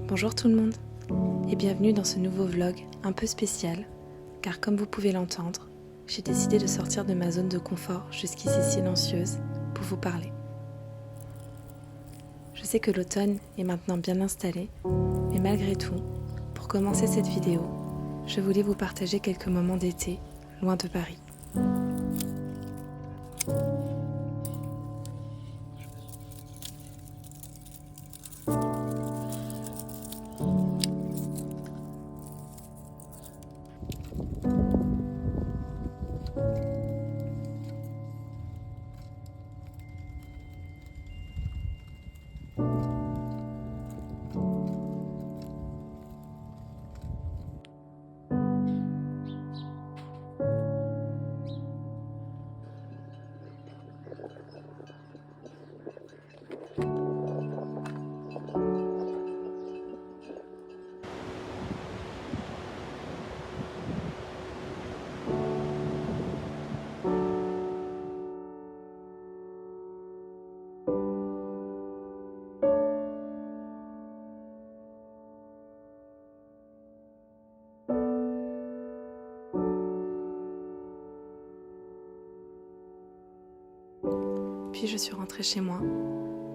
Bonjour tout le monde et bienvenue dans ce nouveau vlog un peu spécial car comme vous pouvez l'entendre, j'ai décidé de sortir de ma zone de confort jusqu'ici silencieuse pour vous parler. Je sais que l'automne est maintenant bien installé, mais malgré tout, pour commencer cette vidéo, je voulais vous partager quelques moments d'été loin de Paris. Puis je suis rentrée chez moi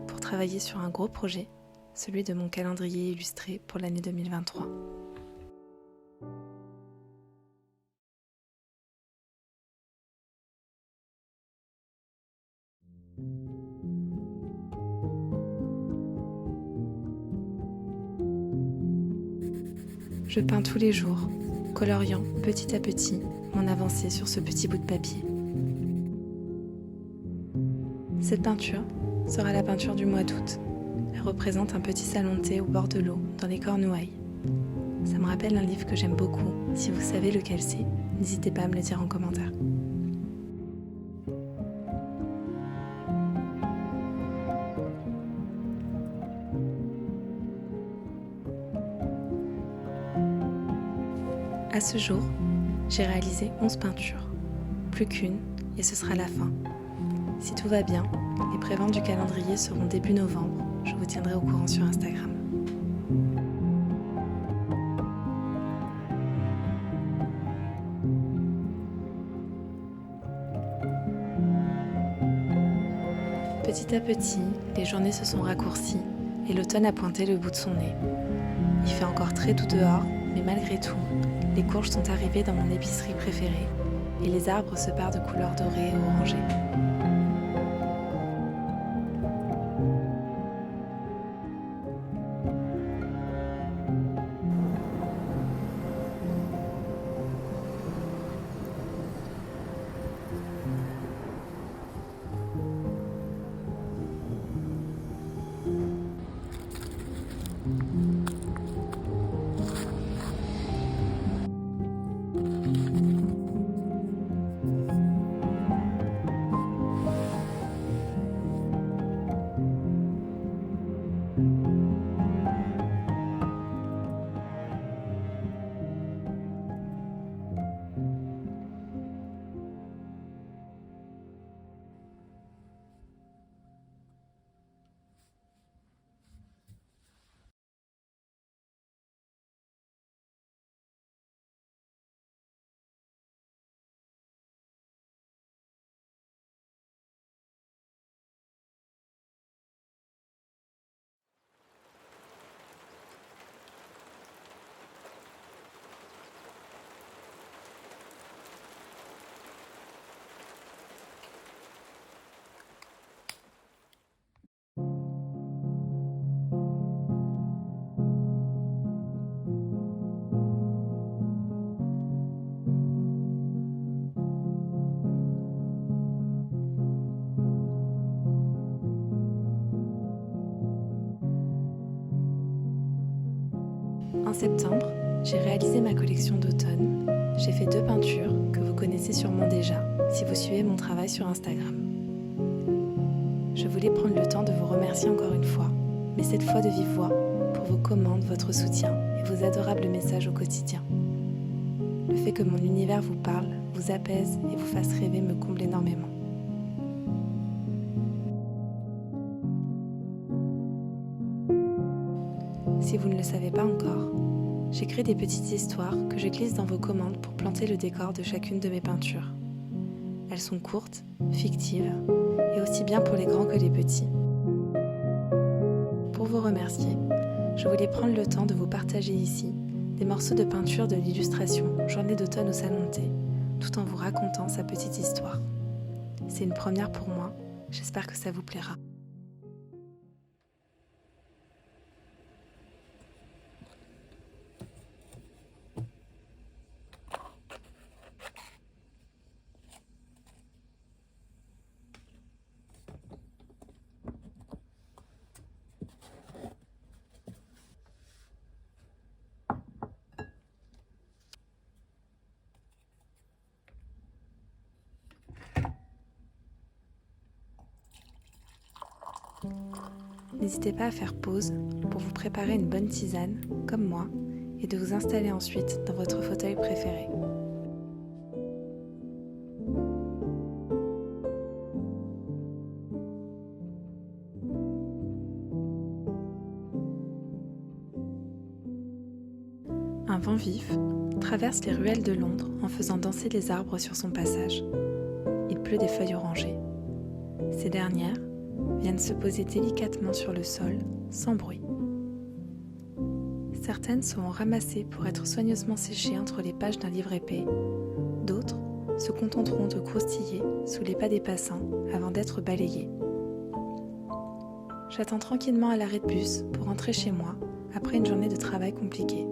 pour travailler sur un gros projet, celui de mon calendrier illustré pour l'année 2023. Je peins tous les jours, coloriant petit à petit mon avancée sur ce petit bout de papier. Cette peinture sera la peinture du mois d'août. Elle représente un petit salon de thé au bord de l'eau, dans les Cornouailles. Ça me rappelle un livre que j'aime beaucoup. Si vous savez lequel c'est, n'hésitez pas à me le dire en commentaire. À ce jour, j'ai réalisé 11 peintures. Plus qu'une, et ce sera la fin. Si tout va bien, les préventes du calendrier seront début novembre. Je vous tiendrai au courant sur Instagram. Petit à petit, les journées se sont raccourcies et l'automne a pointé le bout de son nez. Il fait encore très doux dehors, mais malgré tout, les courges sont arrivées dans mon épicerie préférée et les arbres se parent de couleurs dorées et orangées. En septembre, j'ai réalisé ma collection d'automne. J'ai fait 2 peintures que vous connaissez sûrement déjà si vous suivez mon travail sur Instagram. Je voulais prendre le temps de vous remercier encore une fois, mais cette fois de vive voix, pour vos commandes, votre soutien et vos adorables messages au quotidien. Le fait que mon univers vous parle, vous apaise et vous fasse rêver me comble énormément. Si vous ne le savez pas encore, j'écris des petites histoires que je glisse dans vos commandes pour planter le décor de chacune de mes peintures. Elles sont courtes, fictives, et aussi bien pour les grands que les petits. Pour vous remercier, je voulais prendre le temps de vous partager ici des morceaux de peinture de l'illustration Journée d'automne au Salon de thé, tout en vous racontant sa petite histoire. C'est une première pour moi, j'espère que ça vous plaira. N'hésitez pas à faire pause pour vous préparer une bonne tisane, comme moi, et de vous installer ensuite dans votre fauteuil préféré. Un vent vif traverse les ruelles de Londres en faisant danser les arbres sur son passage. Il pleut des feuilles orangées. Ces dernières viennent se poser délicatement sur le sol, sans bruit. Certaines seront ramassées pour être soigneusement séchées entre les pages d'un livre épais. D'autres se contenteront de croustiller sous les pas des passants avant d'être balayées. J'attends tranquillement à l'arrêt de bus pour rentrer chez moi après une journée de travail compliquée.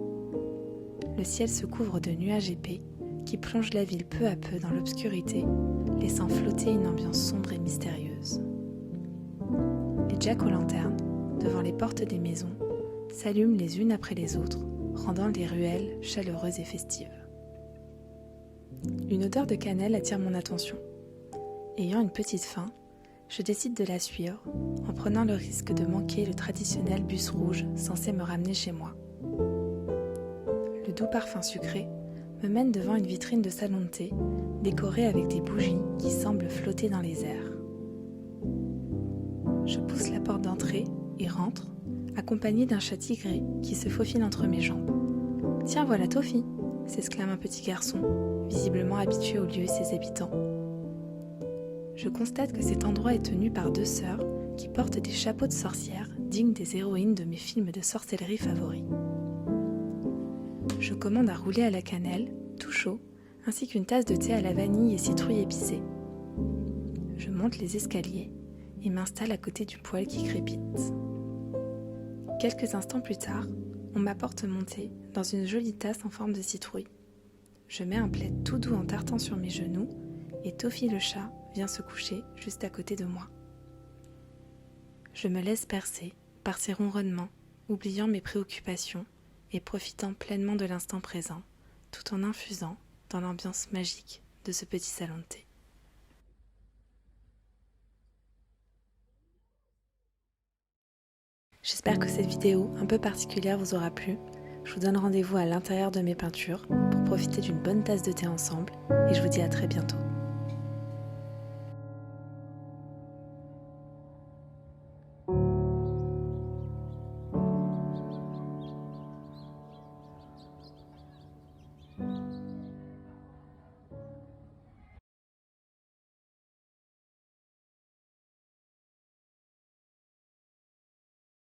Le ciel se couvre de nuages épais qui plongent la ville peu à peu dans l'obscurité, laissant flotter une ambiance sombre et mystérieuse. Les jack-o'-lanternes, devant les portes des maisons, s'allument les unes après les autres, rendant les ruelles chaleureuses et festives. Une odeur de cannelle attire mon attention. Ayant une petite faim, je décide de la suivre en prenant le risque de manquer le traditionnel bus rouge censé me ramener chez moi. Le doux parfum sucré me mène devant une vitrine de salon de thé décorée avec des bougies qui semblent flotter dans les airs. Je pousse la porte d'entrée et rentre, accompagnée d'un chat tigré qui se faufile entre mes jambes. « Tiens, voilà Toffee !» s'exclame un petit garçon, visiblement habitué au lieu et ses habitants. Je constate que cet endroit est tenu par deux sœurs qui portent des chapeaux de sorcières dignes des héroïnes de mes films de sorcellerie favoris. Je commande un roulé à la cannelle, tout chaud, ainsi qu'une tasse de thé à la vanille et citrouille épicée. Je monte les escaliers et m'installe à côté du poêle qui crépite. Quelques instants plus tard, on m'apporte mon thé dans une jolie tasse en forme de citrouille. Je mets un plaid tout doux en tartant sur mes genoux et Toffee le chat vient se coucher juste à côté de moi. Je me laisse bercer par ses ronronnements, oubliant mes préoccupations et profitant pleinement de l'instant présent, tout en infusant dans l'ambiance magique de ce petit salon de thé. J'espère que cette vidéo un peu particulière vous aura plu. Je vous donne rendez-vous à l'intérieur de mes peintures pour profiter d'une bonne tasse de thé ensemble et je vous dis à très bientôt.